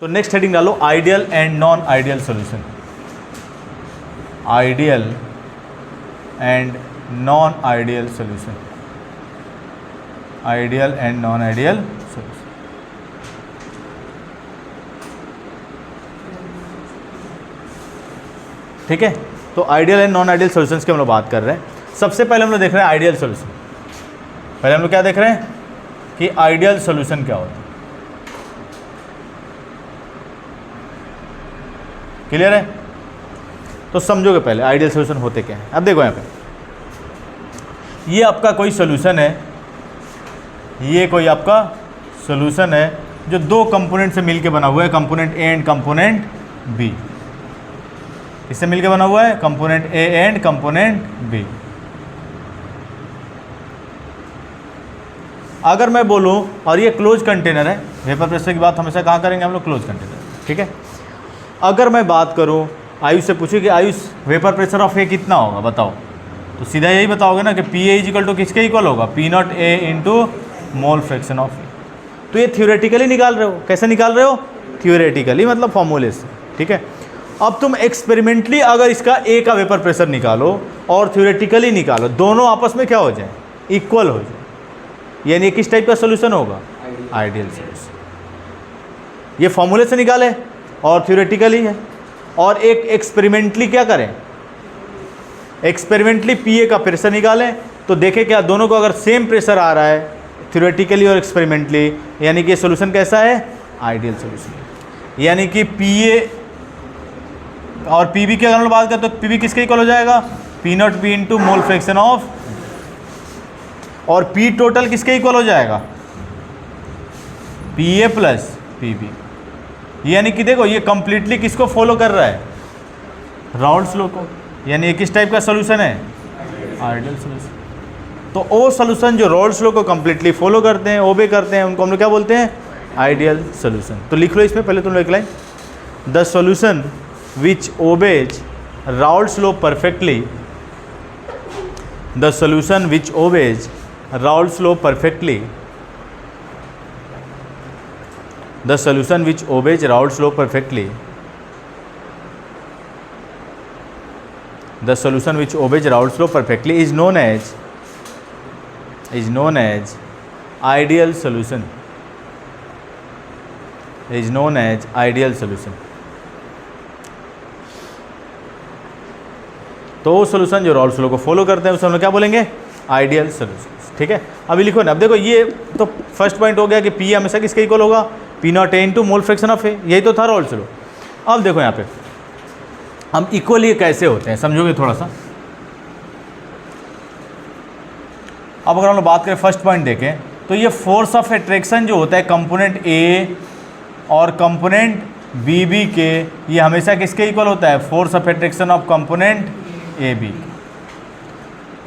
तो next heading डालो ideal and non ideal solution. Ideal and non ideal solution. Ideal and non ideal solution. ठीक है, तो ideal and non ideal solutions की हम लोग बात कर रहे हैं। सबसे पहले हम लोग देख रहे हैं आइडियल सॉल्यूशन। पहले हम लोग क्या देख रहे हैं कि आइडियल सॉल्यूशन क्या होता है। क्लियर है? तो समझोगे पहले आइडियल सॉल्यूशन होते क्या है। अब देखो यहाँ पे ये आपका कोई सॉल्यूशन है, ये कोई आपका सॉल्यूशन है जो दो कंपोनेंट से मिलके बना हुआ है, component A and component B. इससे मिलके बना हुआ है component A and component B. अगर मैं बोलूं और ये क्लोज कंटेनर है, वेपर प्रेशर की बात हमेशा कहाँ करेंगे हम लोग? Close container. ठीक है, अगर मैं बात करूं आयुष से पूछे कि Ayush vapour pressure of A कितना होगा बताओ, तो सीधा यही बताओगे ना कि पी ए इजिकल टू किसके इक्वल होगा? P naught A into mole fraction of A. तो ये थ्योरेटिकली निकाल रहे हो। कैसे निकाल रहे हो? थ्योरेटिकली, मतलब फॉर्मूले से। ठीक है, अब तुम एक्सपेरिमेंटली अगर इसका ए का वेपर प्रेशर निकालो और थ्योरेटिकली निकालो, दोनों आपस में क्या हो जाए? इक्वल हो जाए। यानी किस टाइप का सोल्यूशन होगा? Ideal solution. ये फॉर्मूले से निकाले और थ्योरेटिकली है। और एक एक्सपेरिमेंटली क्या करें? एक्सपेरिमेंटली पीए का प्रेशर निकालें तो देखें क्या दोनों को अगर सेम प्रेशर आ रहा है थ्योरेटिकली और एक्सपेरिमेंटली, यानी कि सोल्यूशन कैसा है? Ideal solution. यानी कि पीए और पीबी की अगर हम बात करें तो पीबी किसके इक्वल हो जाएगा? P naught B into mole fraction of, और पी टोटल किसके इक्वल हो जाएगा? P A plus P B. यानी कि देखो ये कंप्लीटली किसको फॉलो कर रहा है? राउल्स लॉ को। यानी ये किस टाइप का सोल्यूशन है? Ideal solution. तो वो सोल्यूशन जो राउल्स लॉ को कंप्लीटली फॉलो करते हैं, ओबे करते हैं, उनको हम लोग क्या बोलते हैं? Ideal solution. तो लिख लो इसमें पहले तुम लोग एक line, the solution which obeys Raoult's law perfectly, the solution which obeys Raoult's law perfectly, the solution which obeys Raoult's law perfectly, the solution which obeys Raoult's law perfectly is known as ideal solution, is known as ideal solution। तो वो solution जो Raoult's law को follow करते हैं उसे हम लोग क्या बोलेंगे? Ideal solution. ठीक है, अभी लिखो ना। अब देखो ये तो फर्स्ट पॉइंट हो गया कि पी हमेशा किसके इक्वल होगा? P naught A into mole fraction of A. यही तो था राउल्स लॉ। अब देखो यहाँ पे हम इक्वल ये कैसे होते हैं समझोगे थोड़ा सा। अब अगर हम लोग बात करें फर्स्ट पॉइंट देखें तो ये फोर्स ऑफ अट्रैक्शन जो होता है कंपोनेंट ए और कंपोनेंट बी बी के, ये हमेशा किसके इक्वल होता है? Force of attraction of component A B.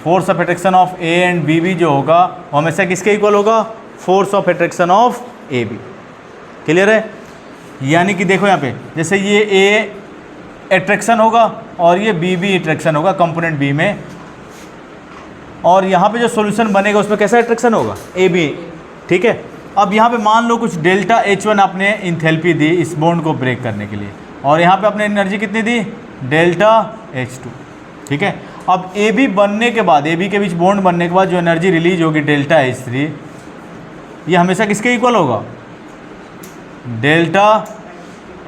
Force of attraction of A and B B जो होगा वो हमेशा किसके इक्वल होगा? Force of attraction of A B. Clear है? यानी कि देखो यहाँ पे जैसे ये ए अट्रैक्शन होगा और ये बी बी अट्रैक्शन होगा कंपोनेंट बी में, और यहाँ पे जो सॉल्यूशन बनेगा उसमें कैसा अट्रैक्शन होगा? A B. ठीक है, अब यहाँ पे मान लो कुछ डेल्टा H1 आपने इंथैल्पी दी इस बॉन्ड को ब्रेक करने के लिए, और यहाँ पे आपने एनर्जी कितनी दी? Delta H2। ठीक है, अब ए बी बनने के बाद, ए बी के बीच बॉन्ड बनने के बाद जो एनर्जी रिलीज होगी डेल्टा H3, ये हमेशा किसके इक्वल होगा? Delta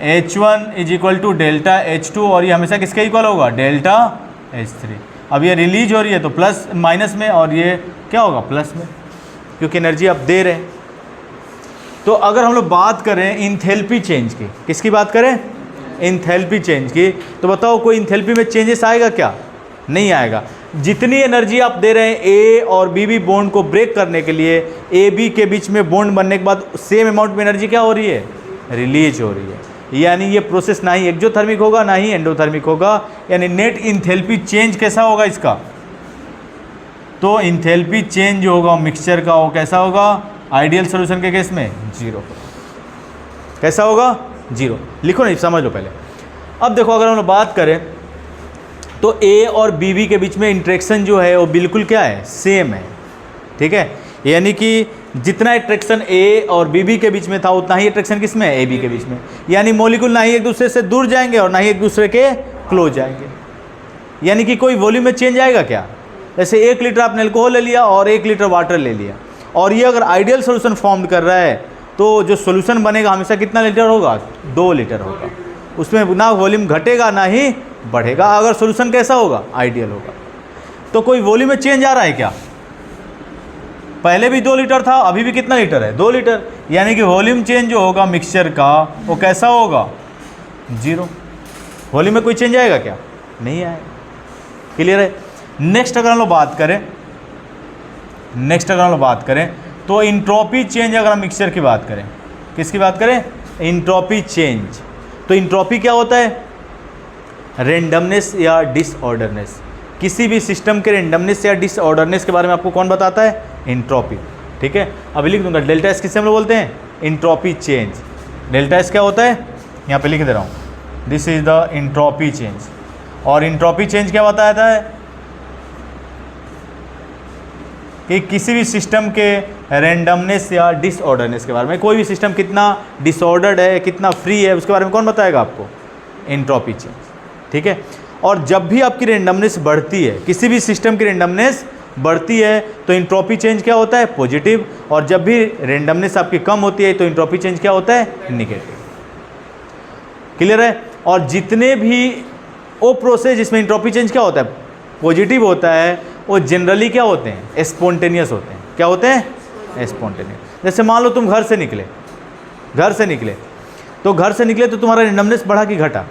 H1 is equal to delta H2, और ये हमेशा किसके इक्वल होगा? Delta H3। अब ये रिलीज हो रही है तो प्लस माइनस में, और ये क्या होगा? प्लस में, क्योंकि एनर्जी आप दे रहे हैं। तो अगर हम लोग बात करें इंथैल्पी चेंज की, किसकी बात करें? इंथैल्पी चेंज की, तो बताओ कोई इंथैल्पी में चेंजेस आएगा क्या? नहीं आएगा। जितनी एनर्जी आप दे रहे हैं ए और बी बी बॉन्ड को ब्रेक करने के लिए, ए बी के बीच में बॉन्ड बनने के बाद सेम अमाउंट में एनर्जी क्या हो रही है? रिलीज हो रही है। यानी ये प्रोसेस ना ही एक्जोथर्मिक होगा ना ही एंडोथर्मिक होगा। यानी नेट इंथैल्पी चेंज कैसा होगा इसका? तो इंथैल्पी चेंज जो होगा मिक्सचर का वो कैसा होगा? आइडियल सोल्यूशन के केस में 0। कैसा होगा? 0। लिखो नहीं, समझ लो पहले। अब देखो अगर हम लोग बात करें तो ए और बी बी के बीच में इंटरेक्शन जो है वो बिल्कुल क्या है? सेम है। ठीक है, यानी कि जितना अट्रैक्शन ए और बीबी के बीच में था उतना ही अट्रैक्शन किस में है, ए बी के बीच में। यानी मॉलिक्यूल ना ही एक दूसरे से दूर जाएंगे और ना ही एक दूसरे के क्लोज जाएंगे। यानी कि कोई वॉल्यूम में चेंज आएगा क्या? जैसे 1 लीटर आपने अल्कोहल ले लिया और 1 लीटर वाटर ले लिया, और ये अगर आइडियल सोल्यूशन फॉर्म कर रहा है तो जो सोल्यूशन बनेगा हमेशा कितना लीटर होगा? 2 लीटर होगा। उसमें ना वॉल्यूम घटेगा ना ही बढ़ेगा, अगर सोल्यूशन कैसा होगा? आइडियल होगा। तो कोई वॉल्यूम में चेंज आ रहा है क्या? पहले भी 2 लीटर था, अभी भी कितना लीटर है? 2 लीटर। यानी कि वॉल्यूम चेंज जो होगा मिक्सचर का वो कैसा होगा? 0। वॉल्यूम में कोई चेंज आएगा क्या? नहीं आएगा। क्लियर है? नेक्स्ट अगर हम लोग बात करें तो इंट्रोपी चेंज, अगर हम मिक्सचर की बात करें, किसकी बात करें? Entropy change. तो इंट्रोपी क्या होता है? रेंडमनेस या डिसऑर्डरनेस। किसी भी सिस्टम के रेंडमनेस या डिसऑर्डरनेस के बारे में आपको कौन बताता है? इंट्रोपी। ठीक है, अभी लिख दूंगा। डेल्टा एस किससे हम लोग बोलते हैं? Entropy change. डेल्टा एस क्या होता है? यहाँ पे लिख दे रहा हूँ, this is the entropy change. और इंट्रोपी चेंज क्या बताता है? कि किसी भी सिस्टम के रेंडमनेस या डिसऑर्डरनेस के बारे में, कोई भी सिस्टम कितना डिसऑर्डर्ड है, कितना फ्री है, उसके बारे में कौन बताएगा आपको? Entropy change. ठीक है, और जब भी आपकी रेंडमनेस बढ़ती है, किसी भी सिस्टम की रेंडमनेस बढ़ती है तो इंट्रोपी चेंज क्या होता है? पॉजिटिव। और जब भी रेंडमनेस आपकी कम होती है तो इंट्रोपी चेंज क्या होता है? निगेटिव। क्लियर है? और जितने भी वो प्रोसेस जिसमें इंट्रोपी चेंज क्या होता है? पॉजिटिव होता है, वो जनरली क्या होते हैं? स्पॉन्टेनियस होते हैं। क्या होते हैं? स्पॉन्टेनियस। जैसे मान लो तुम घर से निकले तो तुम्हारा रेंडमनेस बढ़ा कि घटा?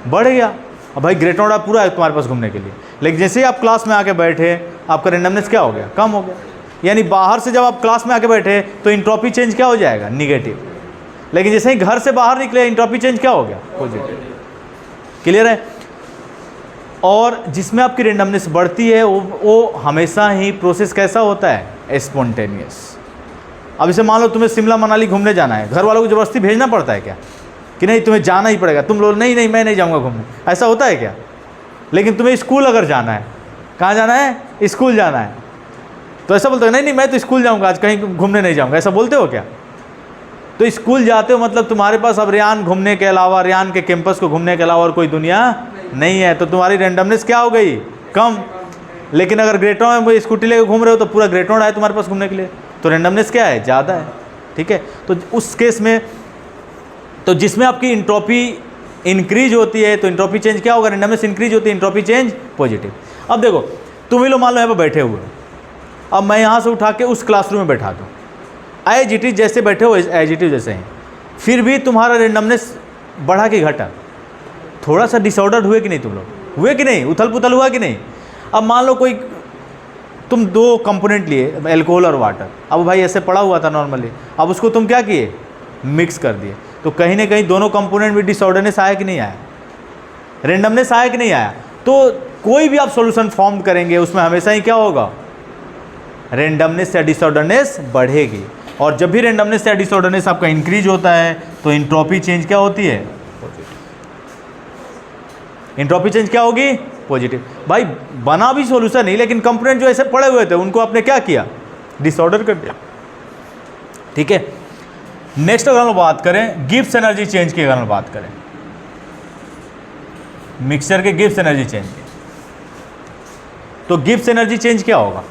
बढ़ गया। अब भाई ग्रेटर नोएडा पूरा है तुम्हारे पास घूमने के लिए, लेकिन जैसे ही आप क्लास में आके बैठे आपका रेंडमनेस क्या हो गया? कम हो गया। यानी बाहर से जब आप क्लास में आके बैठे तो इंट्रोपी चेंज क्या हो जाएगा? निगेटिव। लेकिन जैसे ही घर से बाहर निकले इंट्रोपी चेंज क्या हो गया? पॉजिटिव। क्लियर है? और जिसमें आपकी रेंडमनेस बढ़ती है वो हमेशा ही प्रोसेस कैसा होता है? स्पॉन्टेनियस। अब इसे मान लो तुम्हें शिमला मनाली घूमने जाना है, घर वालों को ज़बरदस्ती भेजना पड़ता है क्या? कि नहीं तुम्हें जाना ही पड़ेगा, तुम लोग नहीं मैं नहीं जाऊंगा घूमने, ऐसा होता है क्या? लेकिन तुम्हें स्कूल अगर जाना है, कहाँ जाना है? स्कूल जाना है, तो ऐसा बोलते हो नहीं मैं तो स्कूल जाऊंगा, आज कहीं घूमने नहीं जाऊंगा, ऐसा बोलते हो क्या? तो स्कूल जाते हो मतलब तुम्हारे पास अब रियान घूमने के अलावा, रियान के कैंपस को घूमने के अलावा और कोई दुनिया नहीं है, तो तुम्हारी रेंडमनेस क्या हो गई? कम। लेकिन अगर ग्रेटर नोएडा में स्कूटी लेकर घूम रहे हो तो पूरा ग्रेटर नोएडा है तुम्हारे पास घूमने के लिए, तो रेंडमनेस क्या है? ज़्यादा है। ठीक है, तो उस केस में तो जिसमें आपकी इंट्रोपी इंक्रीज होती है तो इंट्रोपी चेंज क्या होगा? रेंडमनेस इंक्रीज होती है, इंट्रोपी चेंज पॉजिटिव। अब देखो तुम ही लोग मान लो यहाँ पर बैठे हुए हो, अब मैं यहाँ से उठा के उस क्लासरूम में बैठा दूँ, एज इट इज जैसे बैठे हो एज इट इज जैसे हैं, फिर भी तुम्हारा रेंडमनेस बढ़ा कि घटा? थोड़ा सा डिसऑर्डर हुए कि नहीं? तुम लोग हुए कि नहीं? उथल पुथल हुआ कि नहीं? अब मान लो कोई तुम 2 कंपोनेंट लिए, एल्कोहल और वाटर, अब भाई ऐसे पड़ा हुआ था नॉर्मली, अब उसको तुम क्या किए? मिक्स कर दिए, तो कहीं ना कहीं दोनों कंपोनेंट में डिसऑर्डरनेस आया कि नहीं आया? रेंडमनेस आया कि नहीं आया? तो कोई भी आप सॉल्यूशन फॉर्म करेंगे उसमें हमेशा ही क्या होगा? रेंडमनेस या डिसऑर्डरनेस बढ़ेगी। और जब भी रेंडमनेस या डिसऑर्डरनेस आपका इंक्रीज होता है तो इंट्रोपी चेंज क्या होती है? इंट्रोपी चेंज क्या होगी? पॉजिटिव। भाई बना भी सॉल्यूशन नहीं, लेकिन कंपोनेंट जो ऐसे पड़े हुए थे उनको आपने क्या किया? डिसऑर्डर कर दिया। ठीक है, नेक्स्ट अगर हम बात करें गिब्स एनर्जी चेंज की, अगर हम बात करें मिक्सचर के गिब्स एनर्जी चेंज की, तो गिब्स एनर्जी चेंज क्या होगा?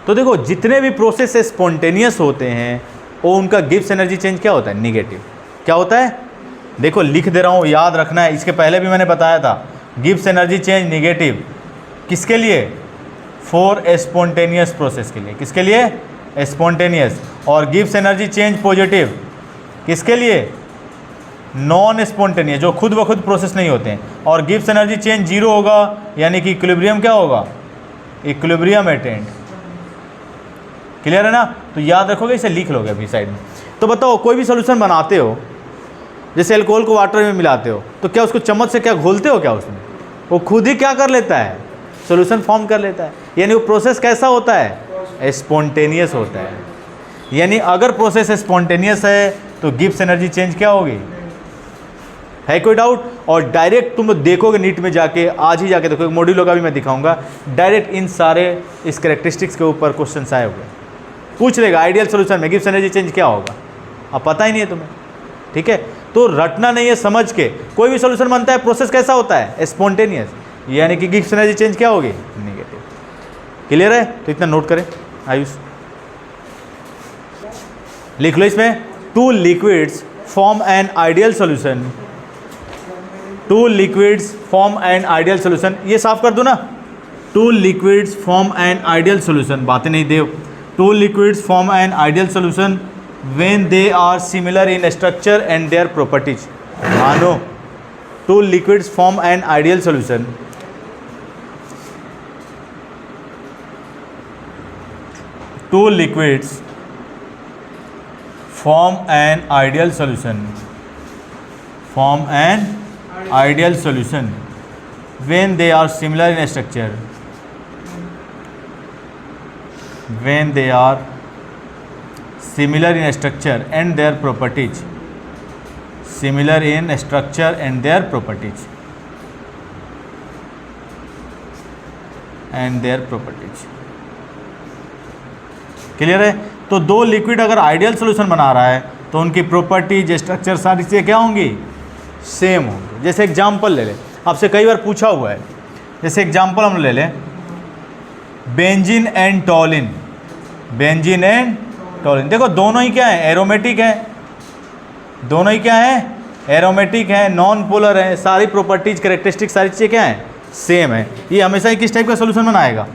तो देखो जितने भी प्रोसेस स्पॉन्टेनियस होते हैं वो उनका गिब्स एनर्जी चेंज क्या होता है? निगेटिव। क्या होता है? देखो लिख दे रहा हूँ, याद रखना है, इसके पहले भी मैंने बताया था। गिब्स एनर्जी चेंज निगेटिव किसके लिए? फॉर स्पॉन्टेनियस प्रोसेस के लिए। किसके लिए? स्पॉन्टेनियस। और गिब्स एनर्जी चेंज पॉजिटिव किसके लिए? नॉन स्पॉन्टेनियस, जो खुद ब खुद प्रोसेस नहीं होते हैं। और गिब्स एनर्जी चेंज 0 होगा, यानी कि इक्विलिब्रियम क्या होगा? Equilibrium attend. क्लियर है ना? तो याद रखोगे, इसे लिख लोगे अभी साइड में। तो बताओ कोई भी सोल्यूशन बनाते हो, जैसे अल्कोहल को वाटर में मिलाते हो, तो क्या उसको चम्मच से क्या घोलते हो क्या उसमें? वो खुद ही क्या कर लेता है? सॉल्यूशन फॉर्म कर लेता है। यानी वो प्रोसेस कैसा होता है? स्पॉन्टेनियस होता है। यानी अगर प्रोसेस स्पॉन्टेनियस है तो गिब्स एनर्जी चेंज क्या होगी? है कोई डाउट? और डायरेक्ट तुम देखोगे नीट में जाके, आज ही जाके देखोगे, मॉड्यूलों का भी मैं दिखाऊंगा, डायरेक्ट इन सारे इस कैरेक्टरिस्टिक्स के ऊपर क्वेश्चन आए हुए। पूछ लेगा आइडियल सोल्यूशन में गिब्स एनर्जी चेंज क्या होगा, अब पता ही नहीं है तुम्हें, ठीक है। तो रटना नहीं है, समझ के कोई भी सोल्यूशन बनता है प्रोसेस कैसा होता है, स्पॉन्टेनियस, यानी कि गिब्स एनर्जी चेंज क्या होगी, नेगेटिव। क्लियर है, तो इतना नोट करें। आयुष लिख लो इसमें, two liquids form an ideal solution, two liquids form an ideal solution, ये साफ कर दो ना, two liquids form an ideal solution, बातें नहीं Dev, two liquids form an ideal solution when they are similar in structure and their properties. मानो two liquids form an ideal solution, two liquids form an ideal solution, form an ideal solution when they are similar in structure, when they are similar in structure and their properties, similar in structure and their properties, and their properties. Clear है। तो दो liquid अगर ideal solution बना रहा है तो उनकी properties, structure, सारी चीज़ें क्या होंगी, सेम होंगी। जैसे एग्जांपल ले लें, आपसे कई बार पूछा हुआ है, जैसे एग्जांपल हम ले लें बेंजीन एंड टॉलिन, बेंजीन एंड टॉलिन, देखो दोनों ही क्या है, एरोमेटिक है, दोनों ही क्या है, एरोमेटिक है, नॉन पोलर है, सारी प्रॉपर्टीज, कैरेक्टरिस्टिक, सारी चीज़ें क्या है, सेम है। ये हमेशा ही किस टाइप का सोल्यूशन बनाएगा,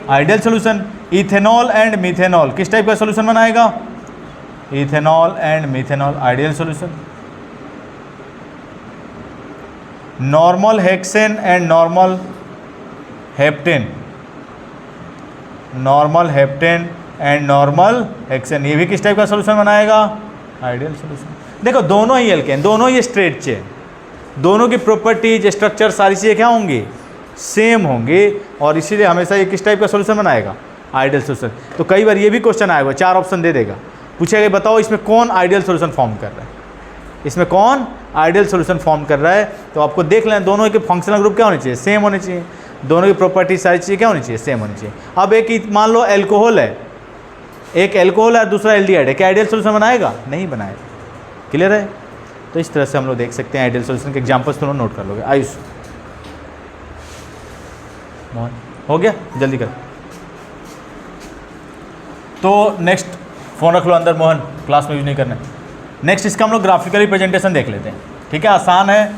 ideal solution. Ethanol and methanol किस टाइप का सोल्यूशन बनाएगा, ethanol and methanol, ideal solution. Normal hexane and normal heptane, normal heptane and normal hexane, ये भी किस टाइप का सोल्यूशन बनाएगा, आइडियल सोल्यूशन। देखो दोनों ही एल्केन, दोनों ही स्ट्रेट चेन, दोनों की प्रॉपर्टीज, स्ट्रक्चर, सारी चीज़ें क्या होंगी, सेम होंगे, और इसीलिए हमेशा ये किस टाइप का सोल्यूशन बनाएगा, आइडियल सोल्यूशन। तो कई बार ये भी क्वेश्चन आएगा, 4 ऑप्शन दे देगा, पूछेगा बताओ इसमें कौन आइडियल सोल्यूशन फॉर्म कर रहा है, इसमें कौन आइडियल सोल्यूशन फॉर्म कर रहा है। तो आपको देख लें दोनों के फंक्शनल ग्रुप क्या होने चाहिए, सेम होने चाहिए, दोनों की प्रॉपर्टी, सारी चीज़ें क्या होनी चाहिए, सेम होनी चाहिए। अब एक मान लो एल्कोहल है, एक एल्कोहल है, दूसरा एल्डिहाइड है, क्या आइडियल सोल्यूशन बनाएगा, नहीं बनाएगा। क्लियर है। तो इस तरह से हम लोग देख सकते हैं आइडियल सोल्यूशन के एग्जांपल्स, तुम लोग नोट कर लोगे। आयुष हो गया, जल्दी कर। तो नेक्स्ट फ़ोन रख लो अंदर, मोहन क्लास में यूज नहीं करना है। नेक्स्ट इसका हम लोग ग्राफिकली प्रेजेंटेशन देख लेते हैं, ठीक है, आसान है।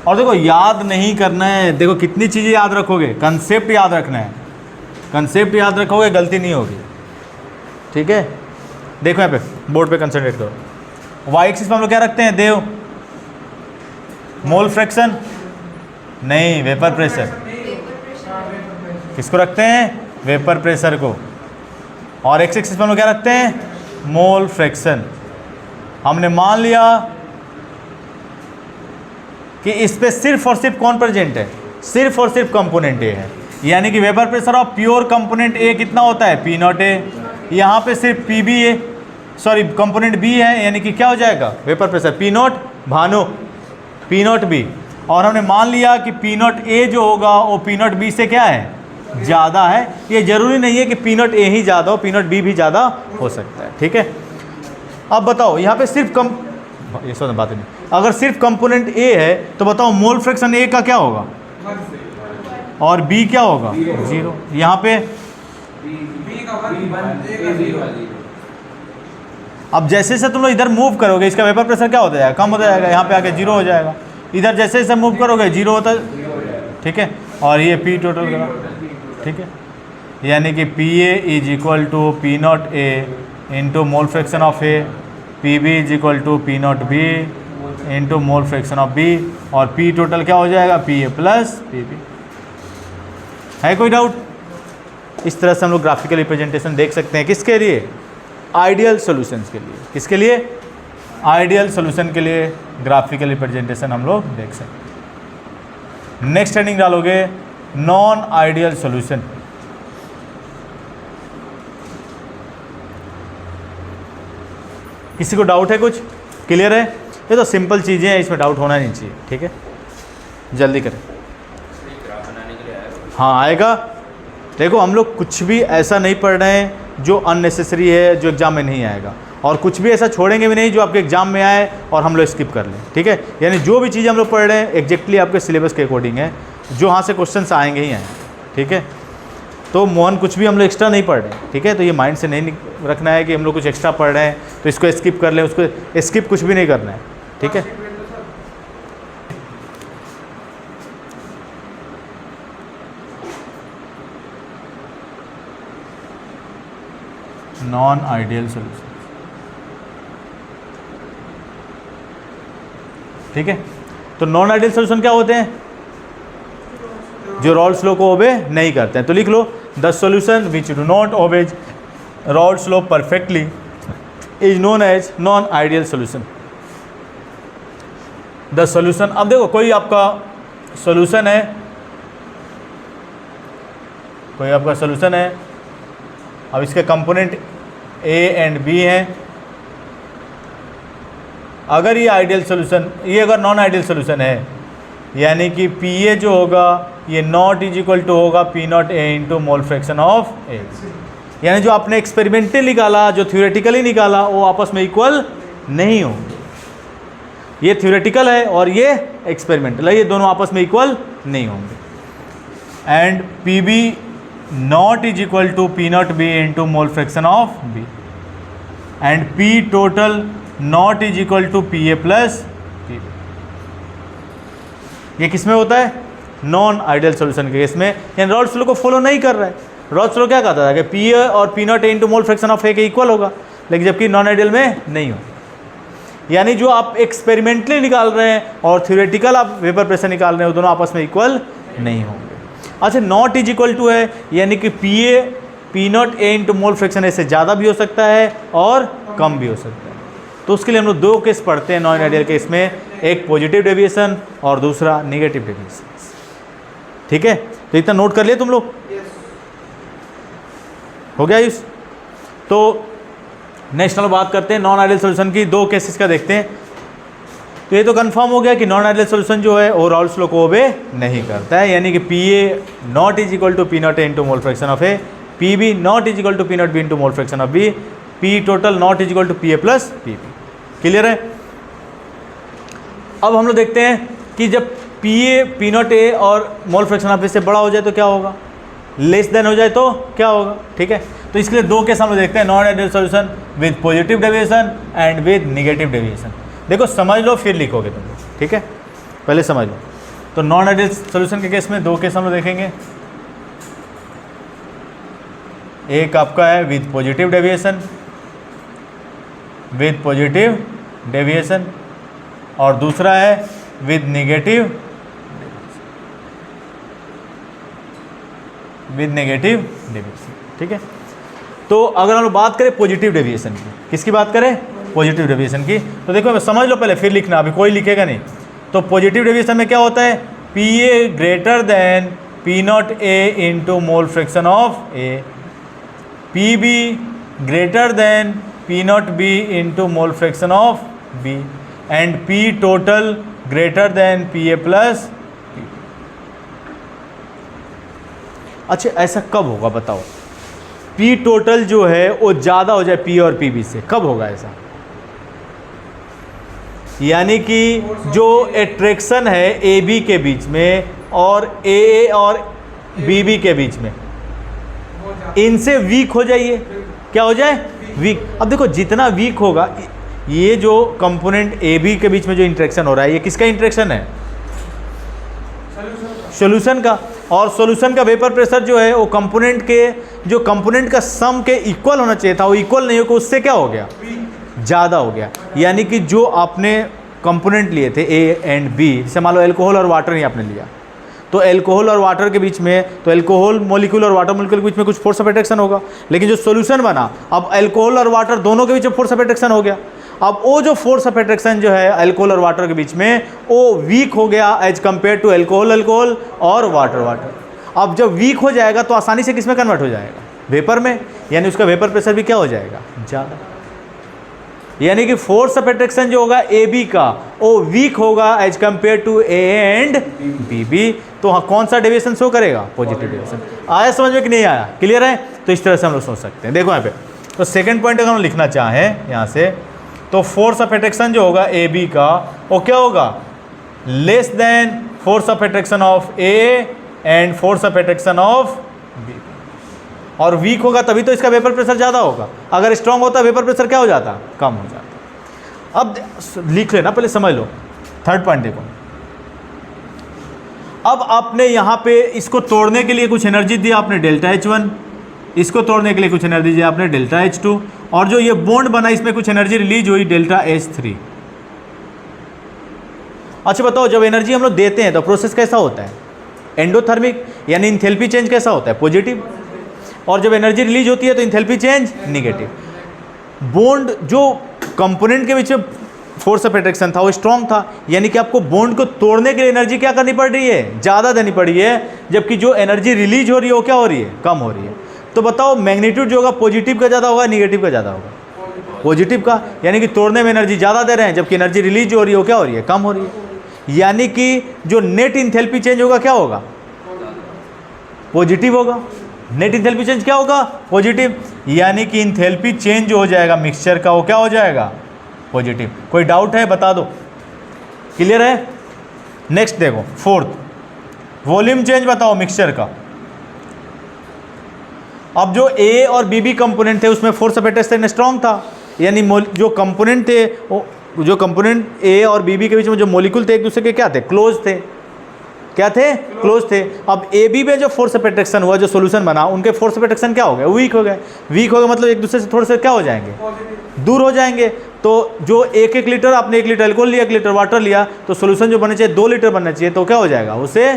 और देखो याद नहीं करना है, देखो कितनी चीज़ें याद रखोगे, कंसेप्ट याद रखना है, कंसेप्ट याद रखोगे गलती नहीं होगी, ठीक है। देखो यहाँ पे बोर्ड पे कंसंट्रेट करो। वाई एक्सिस में हम लोग क्या रखते हैं, देव, मोल फ्रैक्शन नहीं, वेपर प्रेशर, किसको रखते हैं, वेपर प्रेशर को। और एक्स एक्सिस में हम लोग क्या रखते हैं, मोल फ्रैक्शन। हमने मान लिया कि इस पे सिर्फ और सिर्फ कौन प्रेजेंट है, सिर्फ और सिर्फ कंपोनेंट ए है, यानी कि vapour pressure of pure component A कितना होता है, पी नॉट ए। यहाँ पे सिर्फ P B A, sorry component B है, यानी कि क्या हो जाएगा, वेपर प्रेशर पी नॉट भानो, पी नॉट बी। और हमने मान लिया कि पी नॉट ए जो होगा वो पी नॉट बी से क्या है, ज़्यादा है। ये जरूरी नहीं है कि पी नॉट ए ही ज़्यादा हो, पी नॉट बी भी ज़्यादा हो सकता है, ठीक है। अब बताओ यहाँ पे सिर्फ ये सब बातें नहीं, अगर सिर्फ कंपोनेंट ए है तो बताओ मोल फ्रैक्शन ए का क्या होगा और बी क्या होगा, 0। यहाँ पे अब जैसे जैसे तुम लोग इधर मूव करोगे इसका वेपर प्रेशर क्या होता जाएगा, कम होता जाएगा, यहाँ पे आके 0 हो जाएगा। इधर जैसे जैसे मूव करोगे 0 होता है, ठीक है। और ये पी टोटल करा, ठीक है, यानी कि P A is equal to P naught A into mole fraction of A, P B is equal to P naught B into mole fraction of B, और पी टोटल क्या हो जाएगा, P A plus P B. है कोई doubt? इस तरह से हम लोग ग्राफिकल रिप्रेजेंटेशन देख सकते हैं, किसके लिए, आइडियल सॉल्यूशंस के लिए। किसके लिए, आइडियल सॉल्यूशन के लिए ग्राफिकल रिप्रेजेंटेशन हम लोग देख सकते हैं। नेक्स्ट हेडिंग डालोगे नॉन आइडियल सॉल्यूशन। किसी को डाउट है कुछ, क्लियर है? ये तो सिंपल चीज़ें हैं, इसमें डाउट होना नहीं चाहिए, ठीक है। जल्दी करें, हाँ आएगा। देखो हम लोग कुछ भी ऐसा नहीं पढ़ रहे हैं जो अननेसेसरी है, जो एग्जाम में नहीं आएगा, और कुछ भी ऐसा छोड़ेंगे भी नहीं जो आपके एग्जाम में आए और हम लोग स्किप कर लें, ठीक है। यानी जो भी चीज़ हम लोग पढ़ रहे हैं एग्जैक्टली आपके सिलेबस के अकॉर्डिंग है, जो वहाँ से क्वेश्चन आएंगे ही आएंगे, ठीक है। तो मोहन कुछ भी हम लोग एक्स्ट्रा नहीं पढ़ रहे, ठीक है। तो ये माइंड से नहीं रखना है कि हम लोग कुछ एक्स्ट्रा पढ़ रहे हैं तो इसको स्किप कर लें, उसको स्किप कुछ भी नहीं करना है, ठीक है। नॉन आइडियल सोल्यूशन, ठीक है। तो नॉन आइडियल सोल्यूशन क्या होते हैं? जो रॉल्स लॉ को ओबे नहीं करते हैं। तो लिख लो, the solution which do not obey Raoult's law perfectly is known as non ideal solution. The solution, अब देखो कोई आपका सोल्यूशन है, कोई आपका सोल्यूशन है, अब इसके कंपोनेंट ए एंड बी हैं। अगर ये आइडियल सोल्यूशन, ये अगर नॉन आइडियल सोल्यूशन है, यानी कि पी ए जो होगा ये नॉट इज इक्वल टू होगा P naught A into mole fraction of A. यानी जो आपने एक्सपेरिमेंटली निकाला, जो थ्योरेटिकली निकाला, वो आपस में इक्वल नहीं होंगे। ये थ्योरेटिकल है और ये एक्सपेरिमेंटल है, ये दोनों आपस में इक्वल नहीं होंगे। And P B naught is equal to P naught B into mole fraction of B, and P total naught is equal to P A plus P B. ये किस में होता है? नॉन आइडियल सोल्यूशन के case में, यानी Rawls law को follow नहीं कर रहा है। रॉल्स लॉ क्या कहता था कि पी ए और P naught A into mole fraction of A के इक्वल होगा, लेकिन जबकि नॉन आइडियल में नहीं होगा। यानी जो आप एक्सपेरिमेंटली निकाल रहे हैं और थ्योरेटिकल आप वेपर प्रेशर निकाल रहे हैं, वो दोनों आपस में इक्वल नहीं होंगे। अच्छा, नॉट इज इक्वल टू है, यानी कि P A P naught A into mole fraction A से ज़्यादा भी हो सकता है और कम भी हो सकता है। तो उसके लिए हम लोग दो केस पढ़ते हैं नॉन आइडियल केस में, एक पॉजिटिव डेविएशन और दूसरा नेगेटिव डेविएशन, ठीक है। तो इतना नोट कर लिया तुम लोग? हो गया इस। तो नेक्स्ट हम लोग बात करते हैं नॉन आइडियल सोल्यूशन की, दो केसेस का देखते हैं। तो ये तो कंफर्म हो गया कि नॉन आइडियल सोल्यूशन जो है वो रॉल्स लॉ को ओबे नहीं करता है, यानी कि P A naught is equal to P naught A into mole fraction of A, P B naught is equal to P naught B into mole fraction of B, P total naught is equal to P A plus P B. Clear है? अब हम लोग देखते हैं कि जब P A P naught A और mole fraction of ए से बड़ा हो जाए तो क्या होगा, लेस देन हो जाए तो क्या होगा, ठीक है। तो इसके लिए दो केस हम लोग देखते हैं, non ideal solution with positive deviation and with negative deviation. देखो समझ लो फिर लिखोगे तुम लोग, ठीक है, पहले समझ लो। तो नॉन आइडियल सोल्यूशन के केस में दो केस हम लोग देखेंगे, एक आपका है with positive deviation, with positive deviation, और दूसरा है विद नेगेटिव डेविएशन, ठीक है। तो अगर हम लोग बात करें पॉजिटिव डेविएशन की, किसकी बात करें? पॉजिटिव डेविएशन की। तो देखो समझ लो पहले, फिर लिखना, अभी कोई लिखेगा नहीं। तो पॉजिटिव डेविएशन में क्या होता है? P A greater than P naught A into mole fraction of A, P B greater than P naught B into mole fraction of B, and P total greater than P A plus P. अच्छा, ऐसा कब होगा बताओ? P total जो है वो ज़्यादा हो जाए पी और पी बी से, कब होगा ऐसा? यानी कि जो एट्रैक्शन है ए बी के बीच में और ए और बी बी के बीच में, इनसे वीक हो जाइए। क्या हो जाए? वीक। अब देखो जितना वीक होगा, ये जो कंपोनेंट ए बी के बीच में जो इंटरेक्शन हो रहा है, ये किसका इंटरेक्शन है? सॉल्यूशन का। और सॉल्यूशन का वेपर प्रेशर जो है वो कंपोनेंट के, जो कंपोनेंट का सम के इक्वल होना चाहिए था, वो इक्वल नहीं होकर उससे क्या हो गया? ज़्यादा हो गया। यानी कि जो आपने कंपोनेंट लिए थे ए एंड बी, जैसे मान लो एल्कोहल और वाटर ही आपने लिया, तो एल्कोहल और वाटर के बीच में, तो एल्कोहल मॉलिक्यूल और वाटर मॉलिक्यूल के बीच में कुछ फोर्स ऑफ अट्रैक्शन होगा, लेकिन जो सॉल्यूशन बना, अब एल्कोहल और वाटर दोनों के बीच में फोर्स ऑफ अट्रैक्शन हो गया। अब वो जो फोर्स ऑफ अट्रैक्शन जो है एल्कोहल और वाटर के बीच में, वो वीक हो गया एज कंपेयर टू एल्कोहल और वाटर। अब जब वीक हो जाएगा तो आसानी से किस में कन्वर्ट हो जाएगा? वेपर में। यानी उसका वेपर प्रेशर भी क्या हो जाएगा? ज़्यादा। यानी कि फोर्स ऑफ अट्रैक्शन जो होगा ए बी का, वो वीक होगा as compare to A and B B. तो हाँ कौन सा डेविएशन शो करेगा, पॉजिटिव डेविएशन। आया समझ में कि नहीं आया, क्लियर है। तो इस तरह से हम लोग सोच सकते हैं। देखो यहाँ पे, तो सेकंड पॉइंट अगर हम लिखना चाहें यहाँ से, तो फोर्स ऑफ अट्रैक्शन जो होगा ए बी का, वो क्या होगा, less than force of attraction of A and force of attraction of B. और वीक होगा तभी तो इसका वेपर प्रेशर ज़्यादा होगा, अगर स्ट्रांग होता वेपर प्रेशर क्या हो जाता, कम हो जाता। अब लिख लेना, पहले समझ लो। थर्ड पॉइंट देखो, अब आपने यहाँ पे इसको तोड़ने के लिए कुछ एनर्जी दी आपने डेल्टा H1, इसको तोड़ने के लिए कुछ एनर्जी दी आपने डेल्टा H2, और जो ये बॉन्ड बना इसमें कुछ एनर्जी रिलीज हुई डेल्टा H3। अच्छा बताओ, जब एनर्जी हम लोग देते हैं तो प्रोसेस कैसा होता है, एंडोथर्मिक, यानी इंथैल्पी चेंज कैसा होता है, पॉजिटिव। और जब एनर्जी रिलीज होती है तो इंथैल्पी चेंज निगेटिव। बॉन्ड जो कंपोनेंट के बीच में फोर्स ऑफ अट्रैक्शन था वो स्ट्रांग था, यानी कि आपको बॉन्ड को तोड़ने के लिए एनर्जी क्या करनी पड़ रही है, ज़्यादा देनी पड़ रही है, जबकि जो एनर्जी रिलीज हो रही है वो क्या हो रही है, कम हो रही है। तो बताओ मैग्नीट्यूड जो होगा पॉजिटिव का ज़्यादा होगा, निगेटिव का ज़्यादा होगा, पॉजिटिव का, यानी कि तोड़ने में एनर्जी ज़्यादा दे रहे हैं, जबकि एनर्जी रिलीज जो हो रही है वो क्या हो रही है, कम हो रही है। यानी कि जो नेट इंथैल्पी चेंज होगा क्या होगा, पॉजिटिव होगा। नेट इंथैल्पी चेंज क्या होगा, पॉजिटिव। यानी कि इंथैल्पी चेंज जो हो जाएगा मिक्सचर का वो क्या हो जाएगा, पॉजिटिव। कोई डाउट है बता दो, क्लियर है। नेक्स्ट देखो फोर्थ, वॉल्यूम चेंज बताओ मिक्सचर का। अब जो ए और बी कंपोनेंट थे उसमें फोर्स ऑफ अट्रैक्शन स्ट्रांग था, यानी जो कंपोनेंट थे, जो कंपोनेंट ए और बी के बीच में जो मॉलिक्यूल थे एक दूसरे के क्या थे, क्लोज थे, क्या थे, क्लोज थे। अब ए बी में जो फोर्स ऑफ अट्रैक्शन हुआ, जो सॉल्यूशन बना, उनके फोर्स ऑफ अट्रैक्शन क्या हो गए, वीक हो गए। वीक हो गए मतलब एक दूसरे से थोड़े से क्या हो जाएंगे, दूर हो जाएंगे। तो जो एक लीटर, आपने 1 लीटर अल्कोहल लिया, 1 लीटर वाटर लिया, तो सॉल्यूशन जो बनना चाहिए 2 लीटर बनना चाहिए, तो क्या हो जाएगा, उससे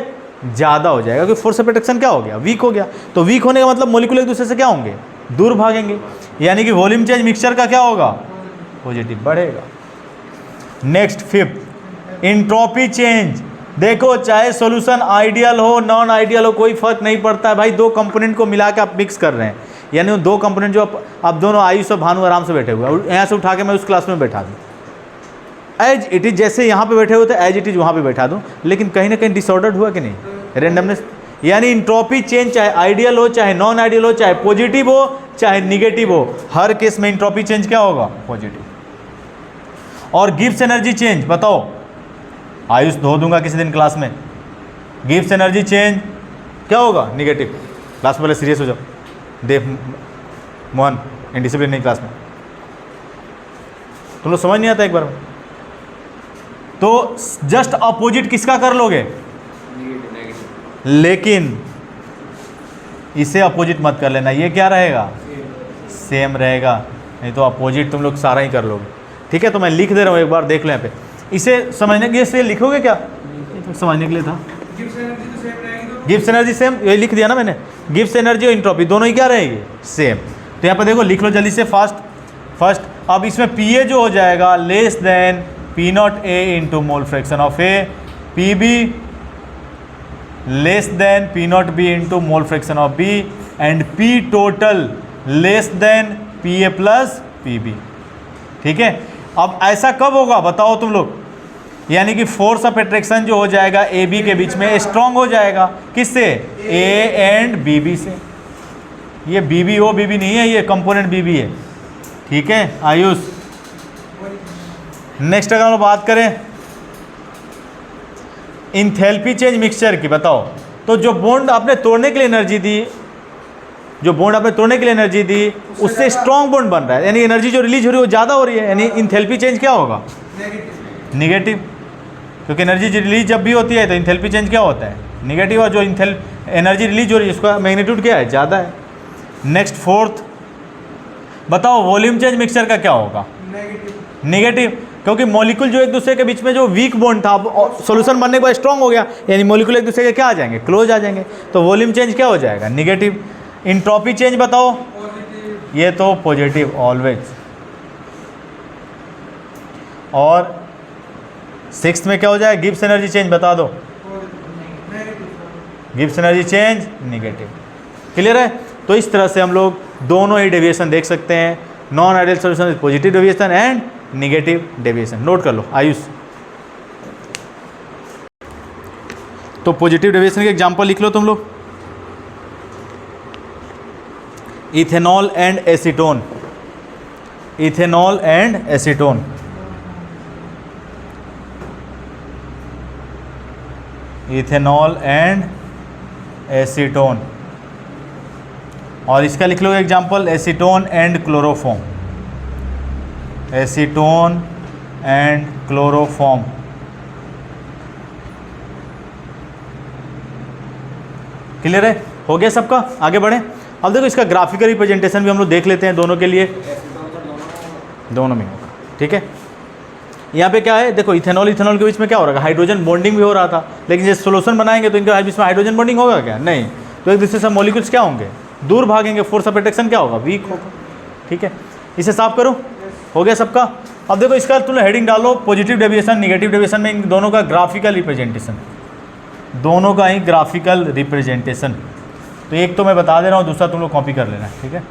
ज़्यादा हो जाएगा, क्योंकि फोर्स ऑफ अट्रैक्शन क्या हो गया, वीक हो गया। तो वीक होने का मतलब मॉलिक्यूल एक दूसरे से क्या होंगे, दूर भागेंगे, यानी कि वॉल्यूम चेंज मिक्सचर का क्या होगा, पॉजिटिव बढ़ेगा। Next fifth, entropy change. देखो चाहे सॉल्यूशन आइडियल हो नॉन आइडियल हो कोई फर्क नहीं पड़ता है भाई, दो कंपोनेंट को मिला के आप मिक्स कर रहे हैं, यानी वो दो कंपोनेंट जो आप दोनों आयुष और भानु आराम से बैठे हुए हैं, यहाँ से उठा के मैं उस क्लास में बैठा दूँ, एज इट इज़ जैसे यहाँ पे बैठे हुए थे एज इट इज़ वहाँ पे बैठा दूँ, लेकिन कहीं ना कहीं डिसऑर्डर्ड हुआ कि नहीं, रेंडमनेस। यानी इंट्रोपी चेंज चाहे आइडियल हो चाहे नॉन आइडियल हो, चाहे पॉजिटिव हो चाहे निगेटिव हो, हर केस में इंट्रोपी चेंज क्या होगा, पॉजिटिव। और गिब्स एनर्जी चेंज बताओ, आयुष धो दूंगा किसी दिन क्लास में, गिब्स एनर्जी चेंज क्या होगा, निगेटिव। क्लास में पहले सीरियस हो जाओ, देव मोहन इनडिसिप्लिन नहीं क्लास में, तुम लोग समझ नहीं आता एक बार में, तो जस्ट अपोजिट किसका कर लोगे, लेकिन इसे अपोजिट मत कर लेना, ये क्या रहेगा, सेम रहेगा, नहीं तो अपोजिट तुम लोग सारा ही कर लोगे। ठीक है, तो मैं लिख दे रहा हूँ, एक बार देख लो यहाँ पे, इसे समझने के लिए इसे लिखोगे क्या, तो समझने के लिए था। गिब्स एनर्जी सेम, ये लिख दिया ना मैंने, गिब्स एनर्जी और इंट्रोपी दोनों ही क्या रहेगी, सेम। तो यहाँ पे देखो लिख लो जल्दी से फर्स्ट। अब इसमें पी ए जो हो जाएगा less than P naught A into mole fraction of A, P B less than P naught B into mole fraction of B, and P total less than P A plus P B. ठीक है, अब ऐसा कब होगा बताओ तुम लोग, यानी कि फोर्स ऑफ अट्रैक्शन जो हो जाएगा ए बी के बीच में स्ट्रांग हो जाएगा, किससे, ए एंड बी बी से। ये B B O B B नहीं है, ये कंपोनेंट बी बी है। ठीक है आयुष, नेक्स्ट अगर हम बात करें इंथैल्पी चेंज मिक्सचर की, बताओ तो जो बॉन्ड आपने तोड़ने के लिए एनर्जी दी, जो बॉन्ड आपने तोड़ने के लिए एनर्जी दी उससे स्ट्रॉन्ग बॉन्ड बन रहा है, यानी एनर्जी जो रिलीज हो रही है वो ज़्यादा हो रही है, यानी इंथैल्पी चेंज क्या होगा, निगेटिव, क्योंकि एनर्जी रिलीज जब भी होती है तो इंथैल्पी चेंज क्या होता है, निगेटिव, और जो एनर्जी रिलीज हो रही है उसका मैग्नीट्यूड क्या है, ज़्यादा है। नेक्स्ट फोर्थ बताओ वॉल्यूम चेंज मिक्सचर का क्या होगा, निगेटिव, क्योंकि मॉलिक्यूल जो एक दूसरे के बीच में जो वीक बॉन्ड था सॉल्यूशन बनने के बाद स्ट्रॉन्ग हो गया, यानी मॉलिक्यूल एक दूसरे के क्या आ जाएंगे, क्लोज आ जाएंगे, तो वॉल्यूम चेंज क्या हो जाएगा, निगेटिव। इंट्रोपी चेंज बताओ, ये तो पॉजिटिव ऑलवेज। और सिक्स्थ में क्या हो जाए, गिब्स एनर्जी चेंज बता दो, Gibbs energy change negative. Clear है, तो इस तरह से हम लोग दोनों ही डेविएशन देख सकते हैं, non ideal solution positive deviation and negative deviation. Note कर लो आयुष। तो पॉजिटिव डेविएशन के एग्जांपल लिख लो तुम लोग, ethanol and acetone, ethanol and acetone, ethanol and acetone. और इसका लिख लो example, acetone and chloroform, acetone and chloroform. Clear है? हो गया सबका? आगे बढ़े। अब देखो इसका ग्राफिकल रिप्रेजेंटेशन भी हम लोग देख लेते हैं दोनों के लिए, दोनों में होगा। ठीक है, यहाँ पे क्या है, देखो इथेनॉल इथेनॉल के बीच में क्या हो रहा है, हाइड्रोजन बॉन्डिंग भी हो रहा था, लेकिन जब सोल्यूशन बनाएंगे तो इनके बीच में हाइड्रोजन बॉन्डिंग होगा क्या? नहीं। तो एक दूसरे से मॉलिक्यूल्स क्या होंगे, दूर भागेंगे, फोर्स ऑफ अट्रैक्शन क्या होगा, वीक होगा। ठीक है, इसे साफ करो। हो गया सबका? अब देखो इसका तुम हेडिंग डालो, पॉजिटिव डेविएशन निगेटिव डेविएशन में इन दोनों का ग्राफिकल रिप्रेजेंटेशन, दोनों का ही ग्राफिकल रिप्रेजेंटेशन। तो एक तो मैं बता दे रहा हूँ, दूसरा तुम लोग कॉपी कर लेना। ठीक है,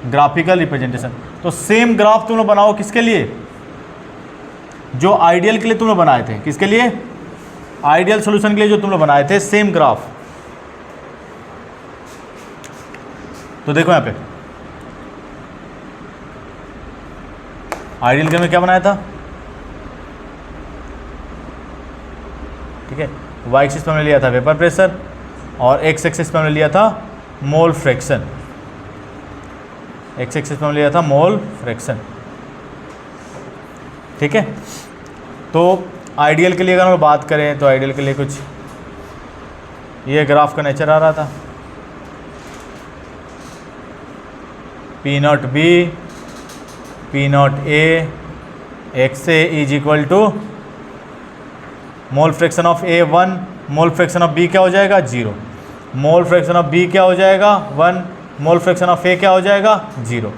ग्राफिकल रिप्रेजेंटेशन। तो सेम ग्राफ तुम लोग बनाओ, किसके लिए, जो आइडियल के लिए तुम लोग बनाए थे, किसके लिए, आइडियल सॉल्यूशन के लिए जो तुम लोग बनाए थे, सेम ग्राफ। तो देखो यहाँ पे आइडियल के में क्या बनाया था, ठीक है, वाई एक्सिस पे हमने लिया था वेपर प्रेशर और एक्स एक्सिस पे हमने लिया था मोल फ्रैक्शन, एक्स एक्सिस पे हमने लिया था मोल फ्रैक्शन। ठीक है, तो आइडियल के लिए अगर हम बात करें तो आइडियल के लिए कुछ ये ग्राफ का नेचर आ रहा था, P naught B, P naught A, X A is equal to mole fraction of A 1, mole fraction of B क्या हो जाएगा 0, मोल फ्रैक्शन ऑफ बी क्या हो जाएगा 1, मोल फ्रैक्शन ऑफ ए क्या हो जाएगा 0।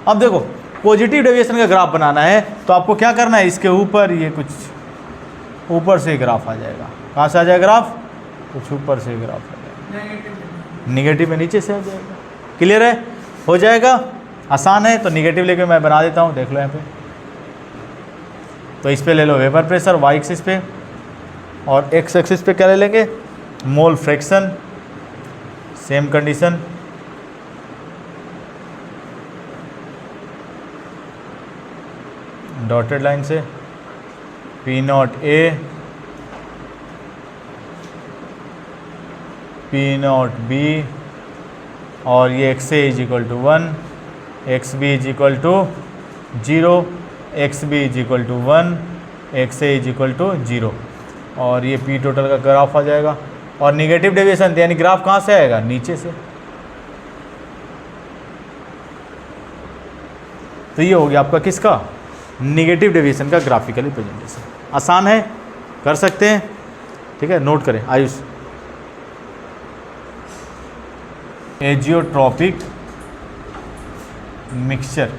अब देखो पॉजिटिव डेविएशन का ग्राफ बनाना है तो आपको क्या करना है, इसके ऊपर ये कुछ ऊपर से ग्राफ आ जाएगा। कहाँ से आ जाएगा ग्राफ, कुछ ऊपर से ग्राफ आ जाएगा, निगेटिव में नीचे से आ जाएगा। क्लियर है? हो जाएगा, आसान है। तो निगेटिव लेके मैं बना देता हूँ, देख लो यहाँ पे। तो इस पे ले लो वेपर प्रेशर वाई एक्सिस पे, और एक्स एक्सिस पे क्या ले लेंगे, mole fraction, same condition. Dotted line से P naught A, P naught B, और ये X A is equal to 1, X B is equal to 0, X B is equal to 1, X A is equal to 0, और ये P total का graph आ जाएगा। और negative deviation यानी graph कहाँ से आएगा, नीचे से। तो ये हो गया आपका किसका, निगेटिव डेविएशन का ग्राफिकल रिप्रेजेंटेशन। आसान है, कर सकते हैं। ठीक है, नोट करें Ayush. Azeotropic mixture,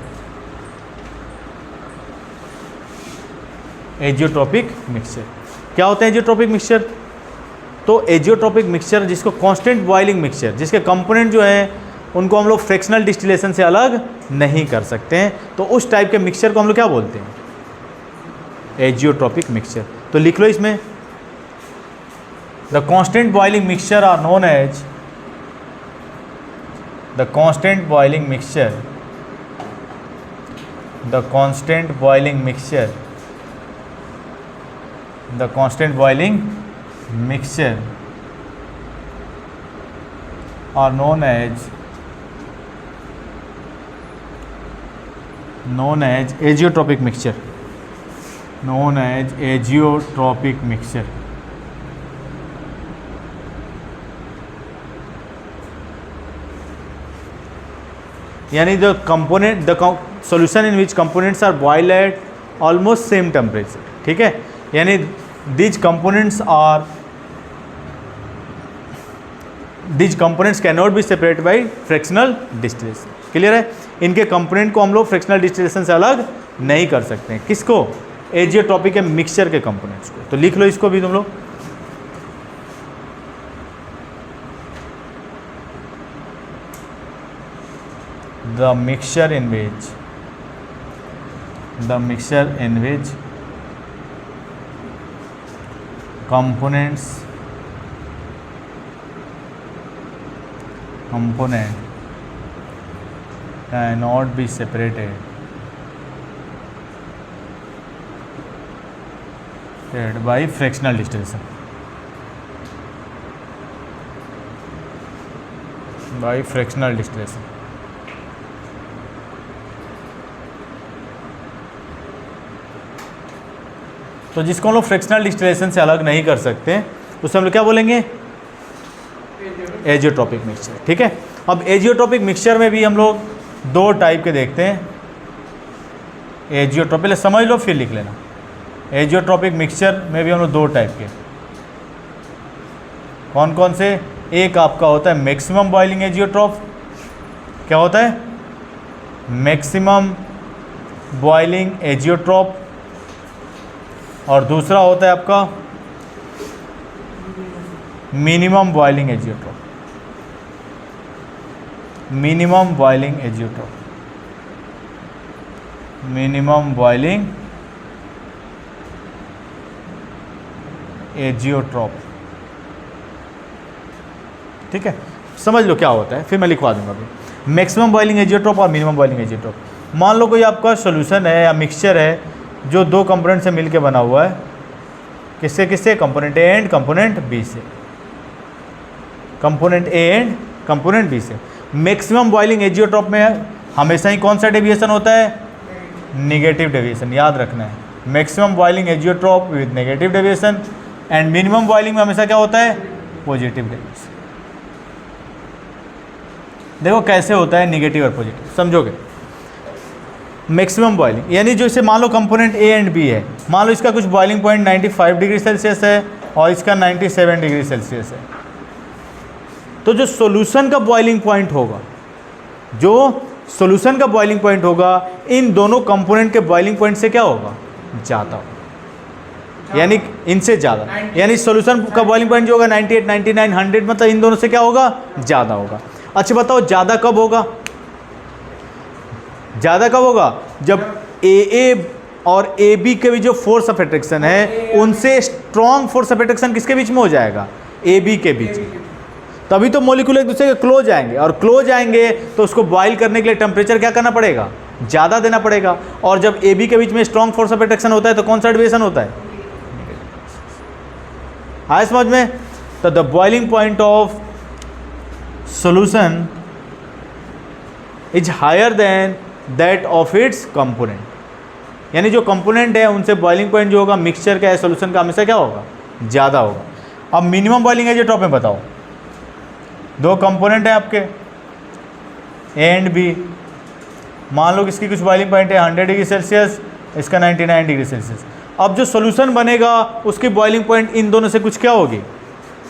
azeotropic mixture क्या होता है एजियोट्रॉपिक मिक्सचर? तो एजियोट्रॉपिक मिक्सचर जिसको कांस्टेंट बॉइलिंग मिक्सचर, जिसके कंपोनेंट जो हैं उनको हम लोग फ्रैक्शनल डिस्टिलेशन से अलग नहीं कर सकते हैं, तो उस टाइप के मिक्सचर को हम लोग क्या बोलते हैं, एजियोट्रॉपिक मिक्सचर। तो लिख लो इसमें, the constant boiling mixture are known as, the constant boiling mixture, the constant boiling mixture, the constant boiling mixture are known as azeotropic mixture, known as azeotropic mixture. यानी the component, the solution in which components are boiled at almost same temperature. ठीक है, यानी these components cannot be separated by fractional distillation। Clear है? इनके component को हम लोग fractional distillation से अलग नहीं कर सकते हैं। किसको? एजियोट्रॉपिक के मिक्सचर के कंपोनेंट्स को। तो लिख लो इसको भी तुम लोग, the mixture in which components component cannot be separated by fractional distillation. By fractional distillation. तो जिसको हम लोग फ्रैक्शनल डिस्टिलेशन से अलग नहीं कर सकते उसे हम लोग क्या बोलेंगे? Azeotropic mixture. ठीक है, अब एजियोट्रॉपिक मिक्सचर में भी हम लोग दो टाइप के देखते हैं। एजियोट्रॉपिक, पहले समझ लो फिर लिख लेना। एजियोट्रॉपिक मिक्सचर में भी हम लोग दो टाइप के, कौन कौन से? एक आपका होता है मैक्सिमम बॉइलिंग एजियोट्रॉप। क्या होता है? Maximum boiling azeotrope. और दूसरा होता है आपका minimum boiling azeotrope. Minimum boiling azeotrope, minimum boiling azeotrope. ठीक है, समझ लो क्या होता है, फिर मैं लिखवा दूंगा अभी। मैक्सिमम बॉइलिंग एजियोट्रॉप और मिनिमम बॉइलिंग एजियोट्रॉप। मान लो कोई आपका सॉल्यूशन है या मिक्सचर है जो दो कंपोनेंट से मिलके बना हुआ है। किससे किससे? Component A and component B से। Component A and component B से। मैक्सिमम बॉइलिंग एजियोट्रॉप में हमेशा ही कौन सा डेविएशन होता है? नेगेटिव डेविएशन, याद रखना है। Maximum boiling azeotrope with negative deviation and minimum boiling में हमेशा क्या होता है? Positive deviation. देखो कैसे होता है नेगेटिव और पॉजिटिव, समझोगे? मैक्सिमम बॉइलिंग यानी जो इसे मान लो कंपोनेंट ए एंड बी है, मान लो इसका कुछ बॉइलिंग पॉइंट 95 डिग्री सेल्सियस है और इसका 97 डिग्री सेल्सियस है। तो जो सॉल्यूशन का बॉइलिंग पॉइंट होगा, जो सॉल्यूशन का बॉइलिंग पॉइंट होगा, इन दोनों कंपोनेंट के बॉइलिंग पॉइंट से क्या होगा? ज़्यादा होगा, यानी इनसे ज़्यादा। यानी सॉल्यूशन का बॉइलिंग पॉइंट जो होगा 98, 99, 100, मतलब इन दोनों से क्या होगा? ज़्यादा होगा। अच्छा बताओ ज़्यादा कब होगा? ज़्यादा कब होगा? जब ए और ए बी के बीच जो फोर्स ऑफ अट्रैक्शन है उनसे स्ट्रॉन्ग फोर्स ऑफ अट्रैक्शन किसके बीच में हो जाएगा? ए बी के बीच में। तभी तो मॉलिक्यूल एक दूसरे के क्लोज आएंगे, और क्लोज आएंगे तो उसको बॉयल करने के लिए टेम्परेचर क्या करना पड़ेगा? ज़्यादा देना पड़ेगा। और जब ए बी के बीच में स्ट्रॉन्ग फोर्स ऑफ अट्रैक्शन होता है तो कौन सा डेविएशन होता है? आया समझ में? तो the boiling point of solution is higher than that of its component. यानी जो कंपोनेंट है उनसे बॉइलिंग पॉइंट जो होगा मिक्सचर का या सॉल्यूशन का हमेशा क्या होगा? ज़्यादा होगा। अब मिनिमम बॉइलिंग एजियोट्रॉप में बताओ, दो कंपोनेंट है आपके ए एंड बी, मान लो कि इसकी कुछ बॉइलिंग पॉइंट है 100 डिग्री सेल्सियस, इसका 99 डिग्री सेल्सियस। अब जो सॉल्यूशन बनेगा उसकी बॉइलिंग पॉइंट इन दोनों से कुछ क्या होगी?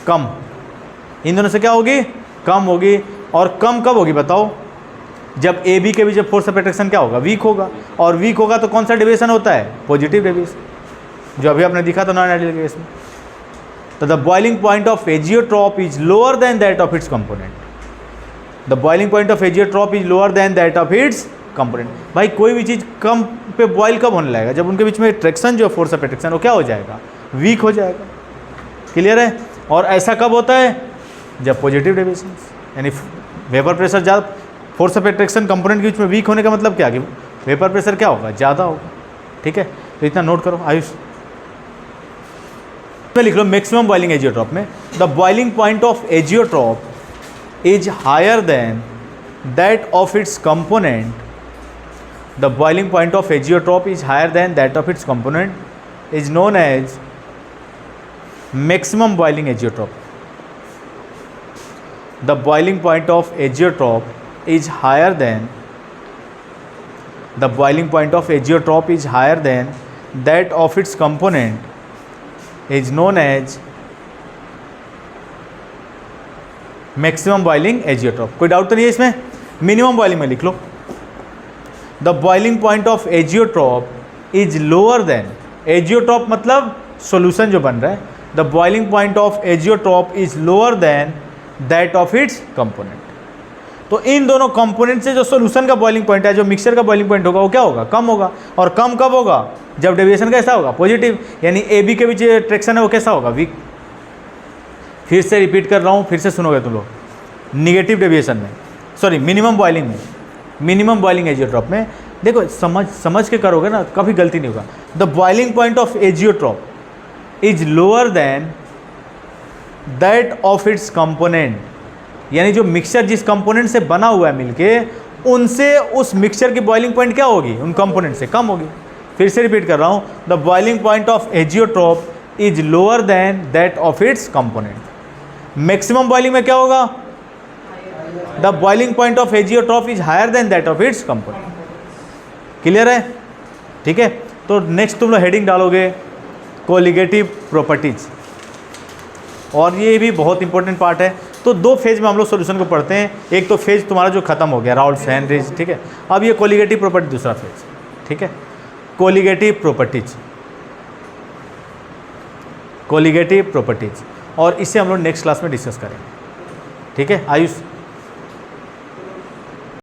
कम। इन दोनों से क्या होगी? कम होगी। और कम कब होगी बताओ? जब ए बी के बीच फोर्स ऑफ अट्रैक्शन क्या होगा? वीक होगा। और वीक होगा तो कौन सा डेविएशन होता है? पॉजिटिव डेविएशन, जो अभी आपने दिखा था नॉन आइडियल केस में। तो the boiling point of azeotrope is lower than that of its component. The boiling point of azeotrope is lower than that of its component. भाई कोई भी चीज़ कम पे बॉइल कब होने लगेगा? जब उनके बीच में अट्रैक्शन जो फोर्स ऑफ अट्रैक्शन वो क्या हो जाएगा? वीक हो जाएगा। क्लियर है? और ऐसा कब होता है? जब पॉजिटिव डेविएशन, यानी वेपर प्रेशर ज़्यादा, फोर्स ऑफ अट्रैक्शन कंपोनेंट के बीच में वीक होने का मतलब क्या? कि वेपर प्रेशर क्या होगा? ज़्यादा होगा। ठीक है, तो इतना नोट करो। आयुष में लिख लो, मैक्सिमम बॉइलिंग एजियोट्रॉप में the boiling point of azeotrope is higher than that of its component. The boiling point of azeotrope is higher than that of its component is known as maximum boiling azeotrope. The boiling point of azeotrope is higher than the boiling point of azeotrope is higher than that of its component is known as maximum boiling azeotrope। कोई doubt तो नहीं है इसमें? Minimum boiling में लिख लो, the boiling point of azeotrope is lower than, azeotrope मतलब solution जो बन रहा है, the boiling point of azeotrope is lower than that of its component. तो इन दोनों कंपोनेंट से जो सॉल्यूशन का बॉइलिंग पॉइंट है, जो मिक्सचर का बॉइलिंग पॉइंट होगा वो क्या होगा? कम होगा। और कम कब होगा? जब डेविएशन कैसा होगा? पॉजिटिव। यानी ए बी के बीच ट्रैक्शन है वो कैसा होगा? वीक। फिर से रिपीट कर रहा हूँ, फिर से सुनोगे तुम लोग। निगेटिव डेविएशन में, सॉरी मिनिमम बॉइलिंग में, मिनिमम बॉइलिंग एजियोट्रॉप में। देखो समझ के करोगे ना, कभी गलती नहीं होगा। The boiling point of azeotrope is lower than that of its component, यानी जो मिक्सचर जिस कंपोनेंट से बना हुआ है मिलके, उनसे उस मिक्सचर की बॉइलिंग पॉइंट क्या होगी, उन कंपोनेंट से कम होगी। फिर से रिपीट कर रहा हूँ, the boiling point of azeotrope is lower than that of its component. Maximum boiling में क्या होगा, the boiling point of azeotrope is higher than that of its component. Clear है? ठीक है, तो नेक्स्ट तुम लोग हेडिंग डालोगे कोलिगेटिव प्रॉपर्टीज, और ये भी बहुत इंपॉर्टेंट पार्ट है। तो दो फेज में हम लोग सॉल्यूशन को पढ़ते हैं, एक तो फेज तुम्हारा जो खत्म हो गया राउल्ट्स हेनरीज, ठीक है। अब ये कोलिगेटिव प्रॉपर्टी दूसरा फेज, ठीक है, कोलिगेटिव प्रॉपर्टीज, कोलिगेटिव प्रॉपर्टीज, और इसे हम लोग नेक्स्ट क्लास में डिस्कस करेंगे, ठीक है। आयुष